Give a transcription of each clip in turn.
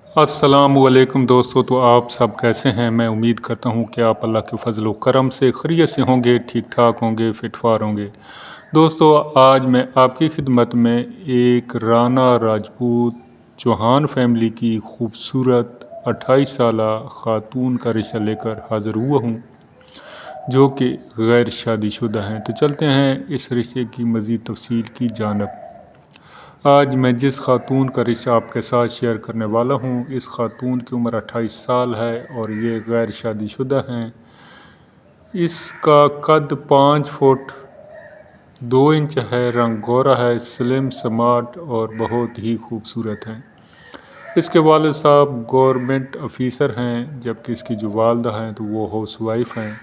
अस्सलाम वालेकुम दोस्तों। तो आप सब कैसे हैं? मैं उम्मीद करता हूं कि आप अल्लाह के फजल व करम से खैरियत से होंगे, ठीक ठाक होंगे, फिटफार होंगे। दोस्तों, आज मैं आपकी खिदमत में एक राना राजपूत चौहान फैमिली की खूबसूरत 28 साला ख़ातून का रिश्ता लेकर हाज़िर हुआ हूँ, जो कि गैर शादीशुदा हैं। तो चलते हैं इस रिश्ते की मज़ीद तफसील की जानब। आज मैं जिस खातून का रिश्ता आपके साथ शेयर करने वाला हूँ, इस खातून की उम्र 28 साल है और ये गैर शादीशुदा हैं। इसका कद 5 फुट 2 इंच है, रंग गोरा है, स्लिम स्मार्ट और बहुत ही खूबसूरत हैं। इसके वालिद साहब गवर्नमेंट ऑफिसर हैं, जबकि इसकी जो वालदा हैं तो वो हाउस वाइफ हैं।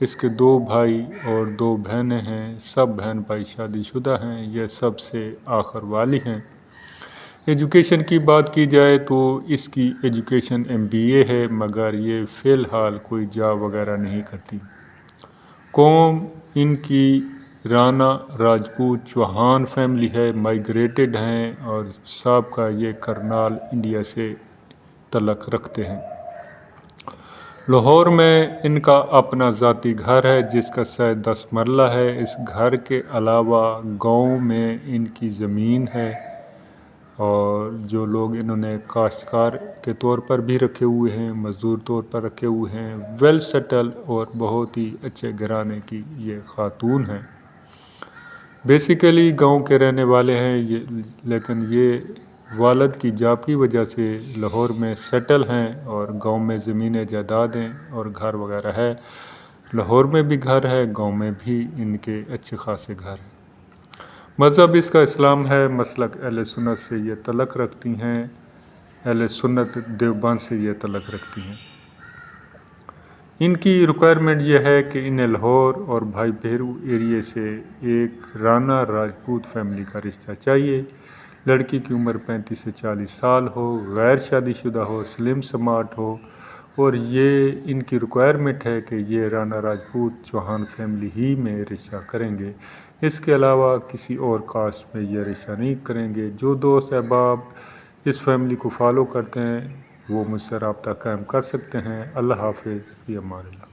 इसके 2 भाई और 2 बहनें हैं। सब बहन भाई शादीशुदा हैं। यह सबसे आखिर वाली हैं। एजुकेशन की बात की जाए तो इसकी एजुकेशन MBA है, मगर ये फ़िलहाल कोई जॉब वगैरह नहीं करती। कौम इनकी राना राजपूत चौहान फैमिली है, माइग्रेटेड हैं और साबका ये करनाल इंडिया से तल्लक रखते हैं। लाहौर में इनका अपना ज़ाती घर है, जिसका शायद 10 मरला है। इस घर के अलावा गांव में इनकी ज़मीन है और जो लोग इन्होंने काश्तकार के तौर पर भी रखे हुए हैं, मज़दूर तौर पर रखे हुए हैं। वेल सेटल और बहुत ही अच्छे घराने की ये खातून हैं। बेसिकली गांव के रहने वाले हैं ये, लेकिन ये वालद की जॉब की वजह से लाहौर में सेटल हैं और गांव में ज़मीनें जायदादें और घर वगैरह है। लाहौर में भी घर है, गांव में भी इनके अच्छे खासे घर हैं। मज़हब इसका इस्लाम है। मसलक अहले सुन्नत से ये तल्लक रखती हैं। अहले सुन्नत देवबंद से ये तल्लक रखती हैं। इनकी रिक्वायरमेंट यह है कि इन्हें लाहौर और भाई पेहरू एरिए से एक राना राजपूत फैमिली का रिश्ता चाहिए। लड़की की उम्र 35 से 40 साल हो, गैर शादीशुदा हो, स्लिम स्मार्ट हो और ये इनकी रिक्वायरमेंट है कि ये राना राजपूत चौहान फैमिली ही में रिश्ता करेंगे। इसके अलावा किसी और कास्ट में ये रिश्ता नहीं करेंगे। जो दोस्त अहबाब इस फैमिली को फॉलो करते हैं वो मुझसे रब्ता कायम कर सकते हैं। अल्लाह हाफ़िज़, फ़ी अमान अल्लाह।